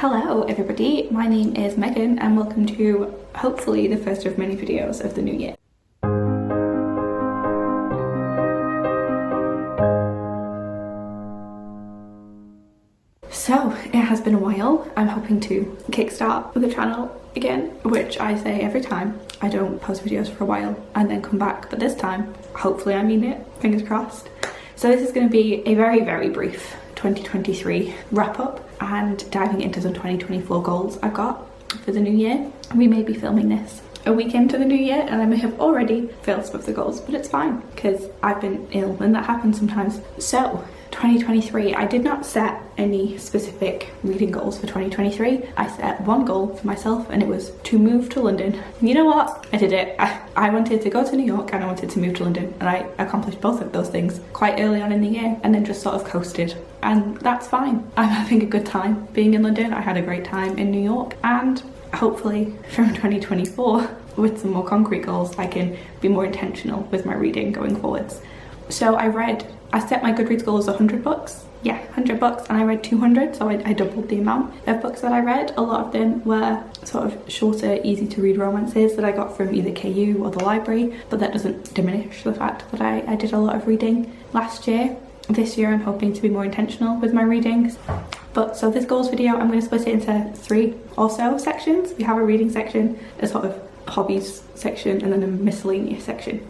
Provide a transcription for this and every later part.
Hello everybody, my name is Megan and welcome to hopefully the first of many videos of the new year. So it has been a while. I'm hoping to kickstart the channel again, which I say every time. I don't post videos for a while and then come back, but this time hopefully I mean it, fingers crossed. So this is going to be a very brief 2023 wrap up and diving into some 2024 goals I've got for the new year. We may be filming this a week into the new year and I may have already failed some of the goals, but it's fine because I've been ill and that happens sometimes. So 2023, I did not set any specific reading goals for 2023. I set one goal for myself and it was to move to London. You know what? I did it. I wanted to go to New York and I wanted to move to London, and I accomplished both of those things quite early on in the year and then just sort of coasted. And that's fine. I'm having a good time being in London. I had a great time in New York, and hopefully from 2024 with some more concrete goals I can be more intentional with my reading going forwards. So I set my Goodreads goal as 100 books. Yeah, 100 books, and I read 200, so I doubled the amount of books that I read. A lot of them were sort of shorter, easy to read romances that I got from either KU or the library, but that doesn't diminish the fact that I did a lot of reading last year. This year I'm hoping to be more intentional with my readings. But so this goals video, I'm going to split it into 3 or so sections. We have a reading section, a sort of hobbies section, and then a miscellaneous section.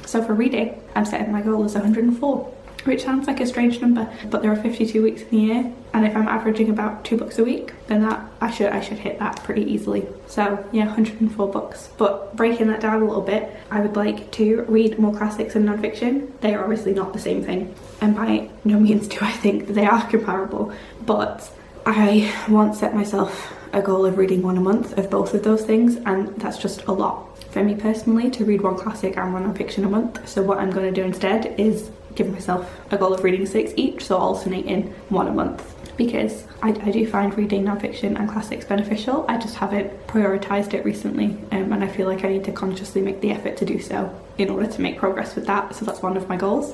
So for reading, I'm setting my goal as 104, which sounds like a strange number, but there are 52 weeks in the year, and if I'm averaging about 2 books a week, then I should hit that pretty easily. So yeah, 104 books. But breaking that down a little bit, I would like to read more classics and non-fiction. They are obviously not the same thing, and by no means do I think that they are comparable, but I once set myself a goal of reading 1 a month of both of those things, and that's just a lot for me personally to read 1 classic and 1 non-fiction a month. So what I'm going to do instead is give myself a goal of reading 6 each, so alternating 1 a month, because I do find reading non-fiction and classics beneficial. I just haven't prioritised it recently, and I feel like I need to consciously make the effort to do so in order to make progress with that. So that's one of my goals.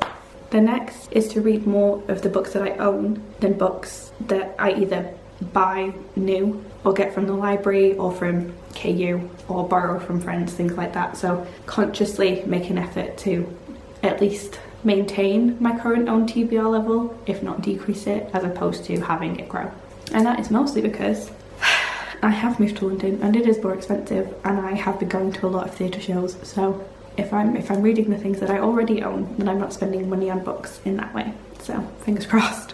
The next is to read more of the books that I own than books that I either buy new or get from the library or from KU or borrow from friends, things like that. So consciously make an effort to at least maintain my current own TBR level, if not decrease it, as opposed to having it grow. And that is mostly because I have moved to London and it is more expensive, and I have been going to a lot of theatre shows. So if I'm reading the things that I already own, then I'm not spending money on books in that way. So fingers crossed.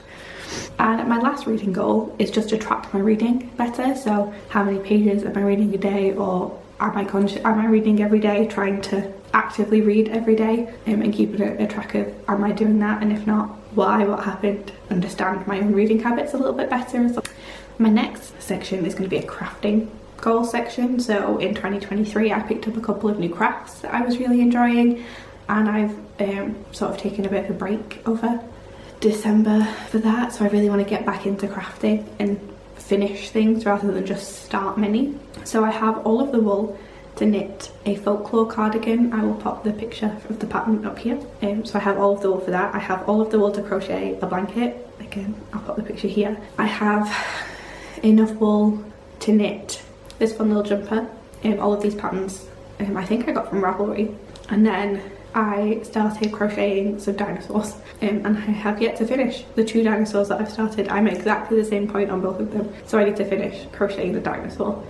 And my last reading goal is just to track my reading better. So how many pages am I reading a day, or am I reading every day, trying to actively read every day, and keeping a track of, am I doing that, and if not, why, what happened, understand my own reading habits a little bit better. My next section is going to be a crafting goal section. So in 2023 I picked up a couple of new crafts that I was really enjoying, and I've sort of taken a bit of a break over December for that, so I really want to get back into crafting and finish things rather than just start many. So I have all of the wool to knit a folklore cardigan. I will pop the picture of the pattern up here. So I have all of the wool for that. I have all of the wool to crochet a blanket. Again, I'll pop the picture here. I have enough wool to knit this fun little jumper. All of these patterns I think I got from Ravelry. And then I started crocheting some dinosaurs, and I have yet to finish the 2 dinosaurs that I've started. I'm at exactly the same point on both of them, so I need to finish crocheting the dinosaur.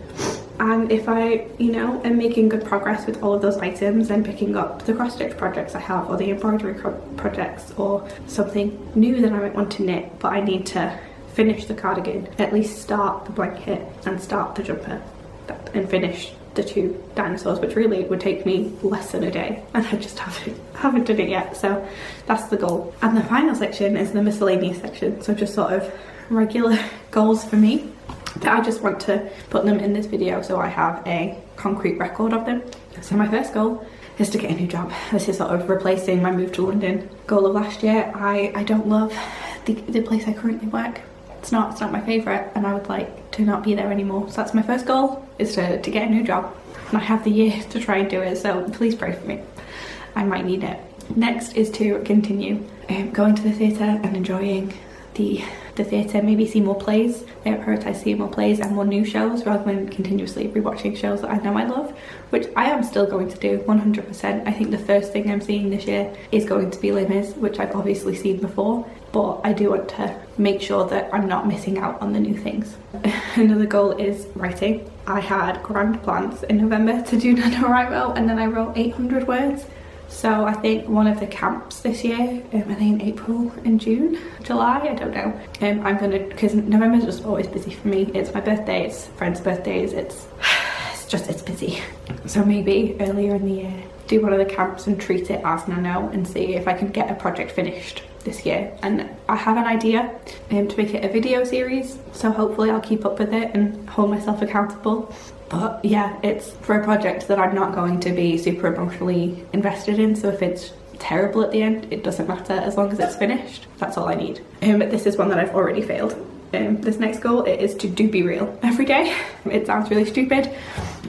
And if I, am making good progress with all of those items and picking up the cross-stitch projects I have, or the embroidery projects, or something new that I might want to knit, but I need to finish the cardigan, at least start the blanket and start the jumper, and finish the 2 dinosaurs, which really would take me less than a day, and I just haven't done it yet. So that's the goal. And the final section is the miscellaneous section, so just sort of regular goals for me, but I just want to put them in this video so I have a concrete record of them. So my first goal is to get a new job. This is sort of replacing my move to London goal of last year. I don't love the place I currently work. It's not my favourite, and I would like to not be there anymore. So that's my first goal, is to get a new job. And I have the year to try and do it, so please pray for me. I might need it. Next is to continue going to the theatre and enjoying the theatre, maybe see more plays. I prioritise seeing more plays and more new shows rather than continuously rewatching shows that I know I love, which I am still going to do 100%. I think the first thing I'm seeing this year is going to be Les Mis, which I've obviously seen before, but I do want to make sure that I'm not missing out on the new things. Another goal is writing. I had grand plans in November to do NaNoWriMo, and then I wrote 800 words. So I think one of the camps this year, I think in April and June, July, I don't know. I'm gonna, because November's just always busy for me. It's my birthday, it's friends' birthdays, it's busy. So maybe earlier in the year, do one of the camps and treat it as Nano and see if I can get a project finished this year. And I have an idea to make it a video series, so hopefully I'll keep up with it and hold myself accountable. But yeah, it's for a project that I'm not going to be super emotionally invested in, so if it's terrible at the end, it doesn't matter as long as it's finished. That's all I need. But this is one that I've already failed. This next goal is to do Be Real every day. It sounds really stupid,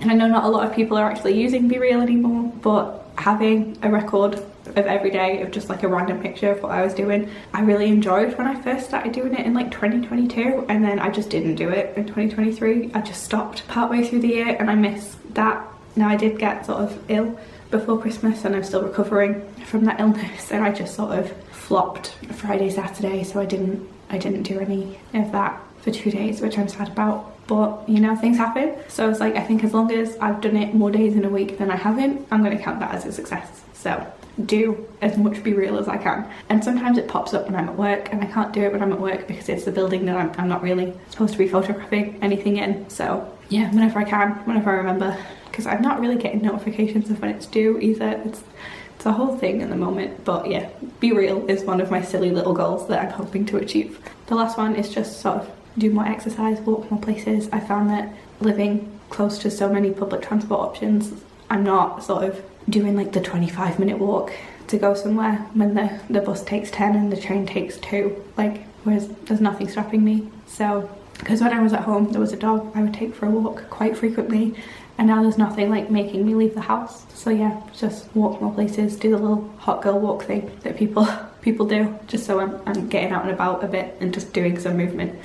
and I know not a lot of people are actually using Be Real anymore, but having a record of every day of just like a random picture of what I was doing, I really enjoyed when I first started doing it in like 2022, and then I just didn't do it in 2023. I just stopped partway through the year, and I miss that. Now, I did get sort of ill before Christmas, and I'm still recovering from that illness, and I just sort of flopped Friday, Saturday, so I didn't do any of that for 2 days, which I'm sad about. But you know, things happen. So it's like, I think as long as I've done it more days in a week than I haven't, I'm going to count that as a success. So do as much Be Real as I can. And sometimes it pops up when I'm at work, and I can't do it when I'm at work because it's the building that I'm not really supposed to be photographing anything in. So yeah, whenever I can, whenever I remember, because I'm not really getting notifications of when it's due either. It's a whole thing at the moment. But yeah, Be Real is one of my silly little goals that I'm hoping to achieve. The last one is just sort of do more exercise, walk more places. I found that living close to so many public transport options, I'm not sort of doing like the 25-minute walk to go somewhere when the bus takes 10 and the train takes 2, like, whereas there's nothing stopping me. So, because when I was at home, there was a dog I would take for a walk quite frequently, and now there's nothing like making me leave the house. So yeah, just walk more places, do the little hot girl walk thing that people do, just so I'm getting out and about a bit and just doing some movement.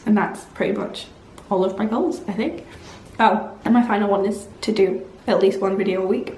And that's pretty much all of my goals, I think. Oh, and my final one is to do at least one video a week.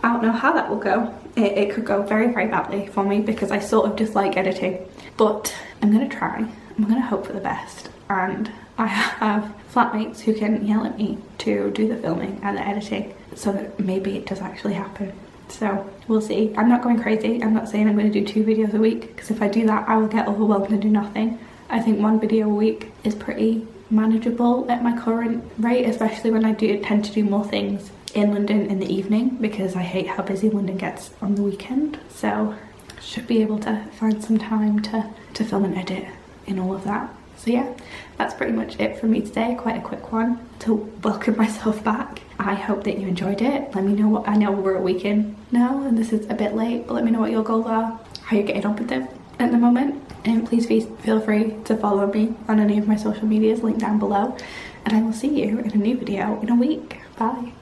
I don't know how that will go. It could go very, very badly for me because I sort of dislike editing, but I'm gonna try. I'm gonna hope for the best. And I have flatmates who can yell at me to do the filming and the editing, so that maybe it does actually happen. So we'll see. I'm not going crazy. I'm not saying I'm going to do 2 videos a week, because if I do that, I will get overwhelmed and do nothing. I think 1 video a week is pretty manageable at my current rate, especially when I do tend to do more things in London in the evening, because I hate how busy London gets on the weekend. So should be able to find some time to film and edit in all of that. So yeah, that's pretty much it for me today. Quite a quick one to welcome myself back. I hope that you enjoyed it. Let me know what, I know we're a week in now and this is a bit late, but let me know what your goals are, how you're getting on with them at the moment. And please feel free to follow me on any of my social medias, linked down below. And I will see you in a new video in a week. Bye.